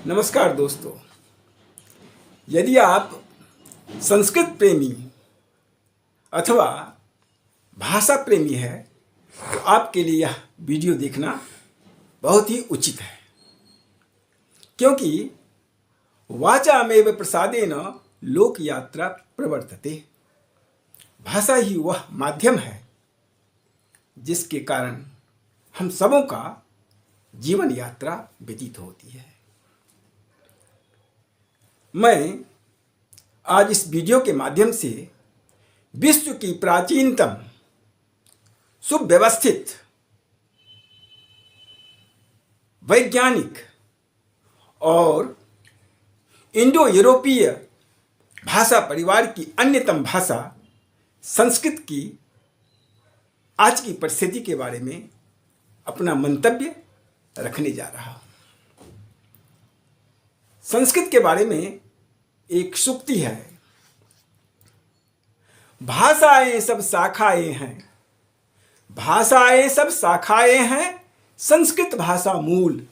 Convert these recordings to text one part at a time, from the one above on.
नमस्कार दोस्तों। यदि आप संस्कृत प्रेमी अथवा भाषा प्रेमी है तो आपके लिए यह वीडियो देखना बहुत ही उचित है, क्योंकि वाचामेव प्रसादेन लोक यात्रा प्रवर्तते। भाषा ही वह माध्यम है जिसके कारण हम सबों का जीवन यात्रा व्यतीत होती है। मैं आज इस वीडियो के माध्यम से विश्व की प्राचीनतम सुव्यवस्थित वैज्ञानिक और इंडो यूरोपीय भाषा परिवार की अन्यतम भाषा संस्कृत की आज की परिस्थिति के बारे में अपना मंतव्य रखने जा रहा हूं। संस्कृत के बारे में एक सूक्ति है, भाषाएं सब शाखाएं हैं, भाषाएं सब शाखाएं हैं, संस्कृत भाषा मूल,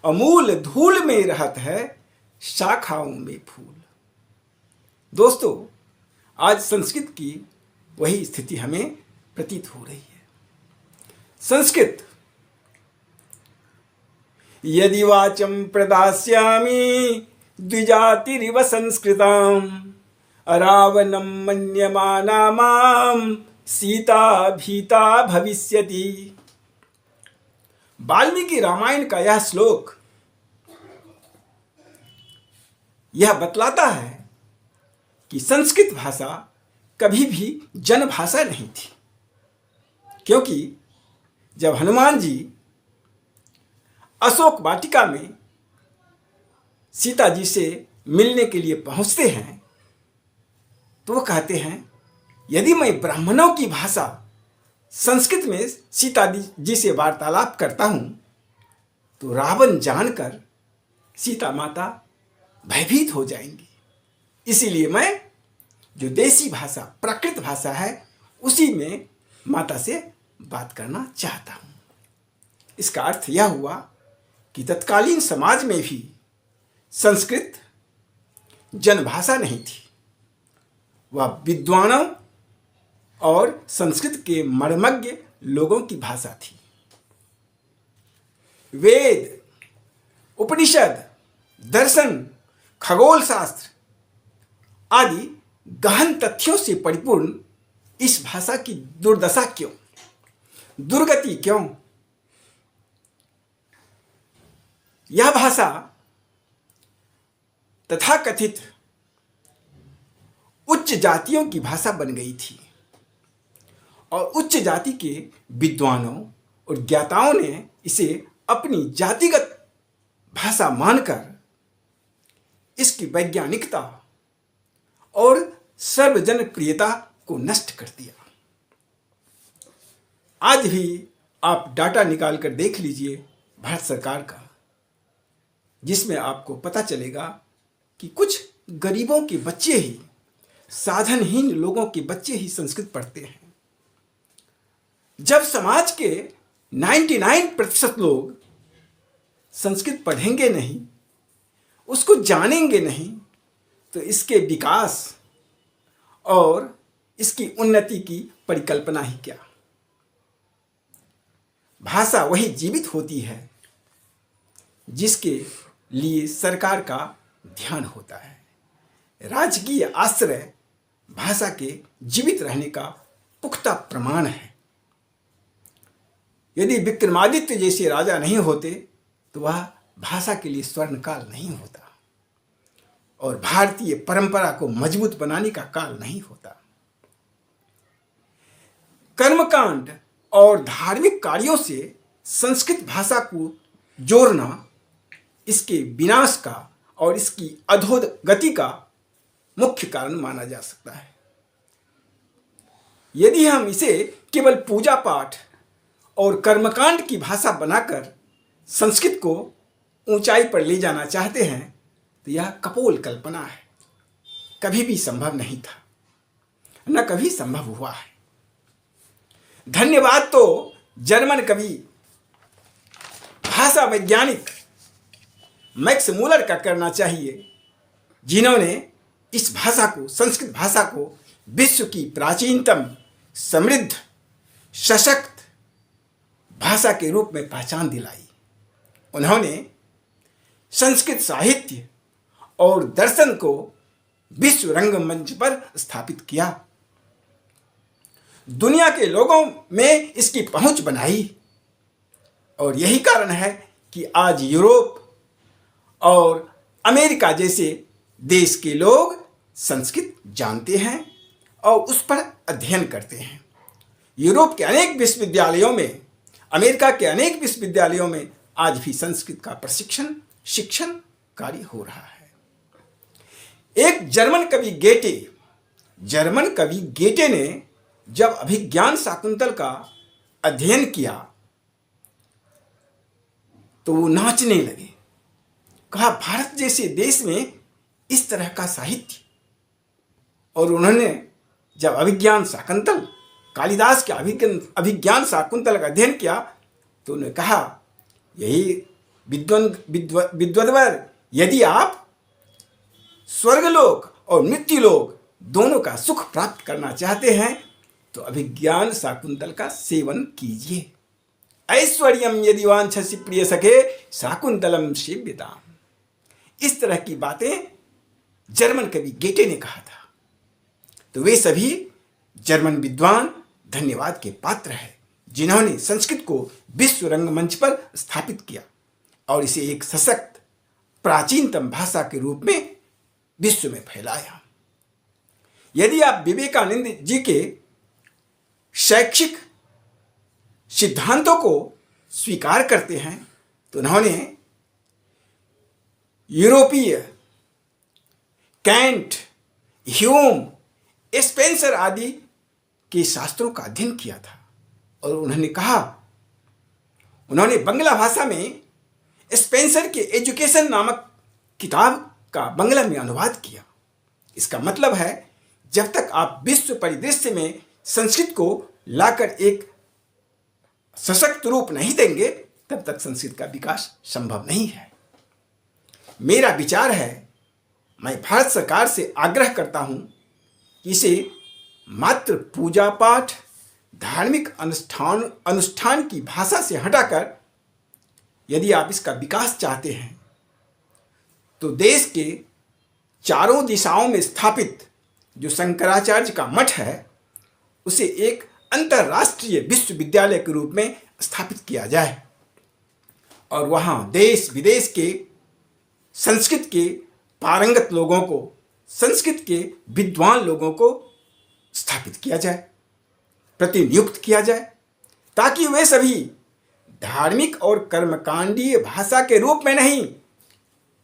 अमूल धूल में रहत है, शाखाओं में फूल। दोस्तों, आज संस्कृत की वही स्थिति हमें प्रतीत हो रही है। संस्कृत यदि वाचं प्रदास्यामि द्विजातिरिव संस्कृताम् अरावणं मन्यमाना मां सीता भीता भविष्यति। वाल्मीकि रामायण का यह श्लोक यह बतलाता है कि संस्कृत भाषा कभी भी जनभाषा नहीं थी, क्योंकि जब हनुमान जी अशोक वाटिका में सीता जी से मिलने के लिए पहुंचते हैं तो वो कहते हैं, यदि मैं ब्राह्मणों की भाषा संस्कृत में सीता जी से वार्तालाप करता हूं तो रावण जानकर सीता माता भयभीत हो जाएंगी। इसीलिए मैं जो देसी भाषा प्राकृत भाषा है उसी में माता से बात करना चाहता हूं। इसका अर्थ यह हुआ कि तत्कालीन समाज में भी संस्कृत जनभाषा नहीं थी, वह विद्वानों और संस्कृत के मर्मज्ञ लोगों की भाषा थी। वेद, उपनिषद, दर्शन, खगोल शास्त्र आदि गहन तथ्यों से परिपूर्ण इस भाषा की दुर्दशा क्यों, दुर्गति क्यों? यह भाषा तथाकथित उच्च जातियों की भाषा बन गई थी और उच्च जाति के विद्वानों और ज्ञाताओं ने इसे अपनी जातिगत भाषा मानकर इसकी वैज्ञानिकता और सर्वजनप्रियता को नष्ट कर दिया। आज भी आप डाटा निकाल कर देख लीजिए भारत सरकार का, जिसमें आपको पता चलेगा कि कुछ गरीबों के बच्चे ही, साधनहीन लोगों के बच्चे ही संस्कृत पढ़ते हैं। जब समाज के 99% लोग संस्कृत पढ़ेंगे नहीं, उसको जानेंगे नहीं, तो इसके विकास और इसकी उन्नति की परिकल्पना ही क्या। भाषा वही जीवित होती है जिसके लिए सरकार का ध्यान होता है। राजकीय आश्रय भाषा के जीवित रहने का पुख्ता प्रमाण है। यदि विक्रमादित्य जैसे राजा नहीं होते तो वह भाषा के लिए स्वर्णकाल नहीं होता और भारतीय परंपरा को मजबूत बनाने का काल नहीं होता। कर्मकांड और धार्मिक कार्यों से संस्कृत भाषा को जोड़ना इसके विनाश का और इसकी अधोगति का मुख्य कारण माना जा सकता है। यदि हम इसे केवल पूजा पाठ और कर्मकांड की भाषा बनाकर संस्कृत को ऊंचाई पर ले जाना चाहते हैं तो यह कपोल कल्पना है, कभी भी संभव नहीं था, न कभी संभव हुआ है। धन्यवाद तो जर्मन कवि, भाषा वैज्ञानिक मैक्स मूलर का करना चाहिए, जिन्होंने इस भाषा को, संस्कृत भाषा को विश्व की प्राचीनतम, समृद्ध, सशक्त भाषा के रूप में पहचान दिलाई। उन्होंने संस्कृत साहित्य और दर्शन को विश्व रंगमंच पर स्थापित किया, दुनिया के लोगों में इसकी पहुंच बनाई। और यही कारण है कि आज यूरोप और अमेरिका जैसे देश के लोग संस्कृत जानते हैं और उस पर अध्ययन करते हैं। यूरोप के अनेक विश्वविद्यालयों में, अमेरिका के अनेक विश्वविद्यालयों में आज भी संस्कृत का प्रशिक्षण, शिक्षण कार्य हो रहा है। एक जर्मन कवि गेटे ने जब अभिज्ञान शाकुंतल का अध्ययन किया तो वो नाचने लगे। कहा, भारत जैसे देश में इस तरह का साहित्य। और उन्होंने जब अभिज्ञान शाकुंतल, कालिदास के अभिज्ञान शाकुंतल का अध्ययन किया तो उन्होंने कहा, यही विद्वद्वर, यदि आप स्वर्गलोक और मृत्युलोक दोनों का सुख प्राप्त करना चाहते हैं तो अभिज्ञान शाकुंतल का सेवन कीजिए। ऐश्वर्यम यदि वांछसि प्रिय सखे शाकुंतलम सेव्यताम। इस तरह की बातें जर्मन कवि गेटे ने कहा था। तो वे सभी जर्मन विद्वान धन्यवाद के पात्र हैं, जिन्होंने संस्कृत को विश्व रंगमंच पर स्थापित किया और इसे एक सशक्त, प्राचीनतम भाषा के रूप में विश्व में फैलाया। यदि आप विवेकानंद जी के शैक्षिक सिद्धांतों को स्वीकार करते हैं तो उन्होंने यूरोपीय, कैंट, ह्यूम, स्पेंसर आदि के शास्त्रों का अध्ययन किया था। और उन्होंने कहा, उन्होंने बंगला भाषा में स्पेंसर के एजुकेशन नामक किताब का बंगला में अनुवाद किया। इसका मतलब है, जब तक आप विश्व परिदृश्य में संस्कृत को लाकर एक सशक्त रूप नहीं देंगे, तब तक संस्कृत का विकास संभव नहीं है। मेरा विचार है, मैं भारत सरकार से आग्रह करता हूं कि इसे मात्र पूजा पाठ, धार्मिक अनुष्ठान की भाषा से हटाकर यदि आप इसका विकास चाहते हैं तो देश के चारों दिशाओं में स्थापित जो शंकराचार्य का मठ है उसे एक अंतर्राष्ट्रीय विश्वविद्यालय के रूप में स्थापित किया जाए और वहाँ देश विदेश के संस्कृत के पारंगत लोगों को, संस्कृत के विद्वान लोगों को स्थापित किया जाए, प्रतिनियुक्त किया जाए, ताकि वे सभी धार्मिक और कर्मकांडीय भाषा के रूप में नहीं,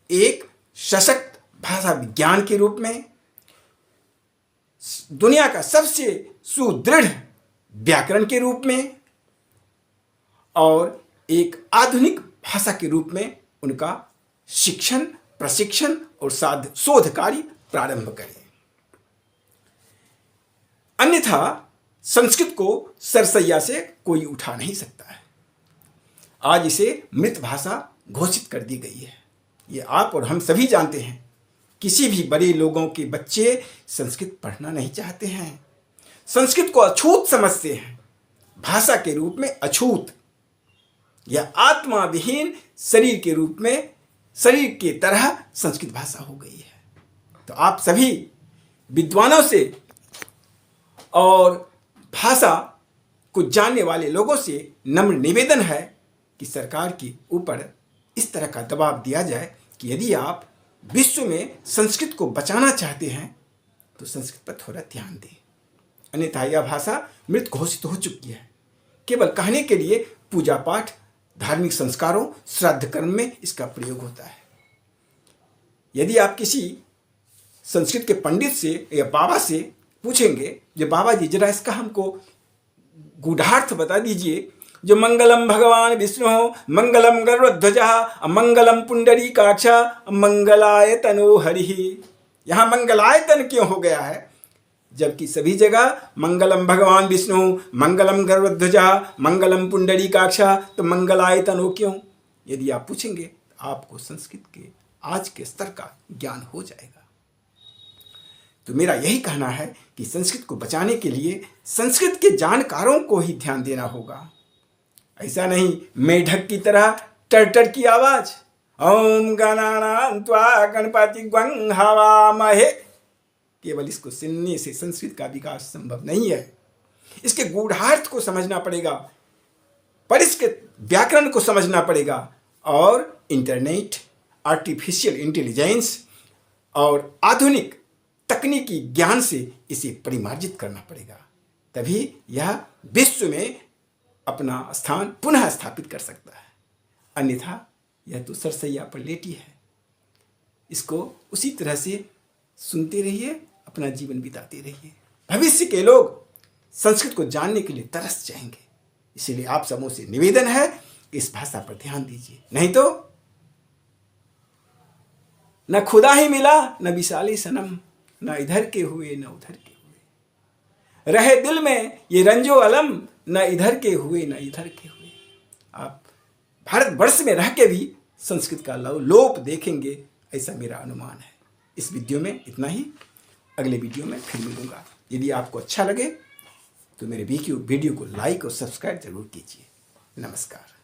एक सशक्त भाषा विज्ञान के रूप में, दुनिया का सबसे सुदृढ़ व्याकरण के रूप में और एक आधुनिक भाषा के रूप में उनका शिक्षण, प्रशिक्षण और शोध कार्य प्रारंभ करें। अन्यथा संस्कृत को सरसैया से कोई उठा नहीं सकता है। आज इसे मृत भाषा घोषित कर दी गई है। ये आप और हम सभी जानते हैं। किसी भी बड़े लोगों के बच्चे संस्कृत पढ़ना नहीं चाहते हैं, संस्कृत को अछूत समझते हैं, भाषा के रूप में अछूत या आत्मा विहीन शरीर के रूप में, शरीर के तरह संस्कृत भाषा हो गई है। तो आप सभी विद्वानों से और भाषा को जानने वाले लोगों से नम्र निवेदन है कि सरकार के ऊपर इस तरह का दबाव दिया जाए कि यदि आप विश्व में संस्कृत को बचाना चाहते हैं तो संस्कृत पर थोड़ा ध्यान दें, अन्यथा यह भाषा मृत घोषित हो चुकी है। केवल कहने के लिए पूजा पाठ, धार्मिक संस्कारों, श्राद्ध कर्म में इसका प्रयोग होता है। यदि आप किसी संस्कृत के पंडित से या बाबा से पूछेंगे, जो बाबा जी जरा इसका हमको गूढ़ार्थ बता दीजिए, जो मंगलम भगवान विष्णु, मंगलम गरुड़ध्वजः, मंगलम पुंडरीकाक्ष, मंगलाय तनो हरिः। यहाँ मंगलायतन क्यों हो गया है, जबकि सभी जगह मंगलम भगवान विष्णु, मंगलम गरुड़ध्वजः, मंगलम पुंडरीकाक्ष, तो मंगलायतन हो क्यों? यदि आप पूछेंगे आपको संस्कृत के आज के स्तर का ज्ञान हो जाएगा। तो मेरा यही कहना है कि संस्कृत को बचाने के लिए संस्कृत के जानकारों को ही ध्यान देना होगा। ऐसा नहीं मेढक की तरह टरटर की आवाज, ओम गणानां त्वा गणपति ग्वं हवामहे, केवल इसको सुनने से संस्कृत का विकास संभव नहीं है। इसके गूढ़ार्थ को समझना पड़ेगा, पर इसके व्याकरण को समझना पड़ेगा, और इंटरनेट, आर्टिफिशियल इंटेलिजेंस और आधुनिक तकनीकी ज्ञान से इसे परिमार्जित करना पड़ेगा। तभी यह विश्व में अपना स्थान पुनः स्थापित कर सकता है। अन्यथा यह तो सरसैया पर लेटी है। इसको उसी तरह से सुनते रहिए, अपना जीवन बिताते रहिए। भविष्य के लोग संस्कृत को जानने के लिए तरस जाएंगे। इसीलिए आप सबों से निवेदन है कि इस भाषा पर ध्यान दीजिए, नहीं तो न खुदा ही मिला न विशाली सनम, न इधर के हुए न उधर के हुए, रहे दिल में ये रंजो अलम, न इधर के हुए न इधर के हुए। आप भारतवर्ष में रह के भी संस्कृत का लोप देखेंगे, ऐसा मेरा अनुमान है। इस वीडियो में इतना ही, अगले वीडियो में फिर मिलूंगा। यदि आपको अच्छा लगे तो मेरे वीडियो को लाइक और सब्सक्राइब जरूर कीजिए। नमस्कार।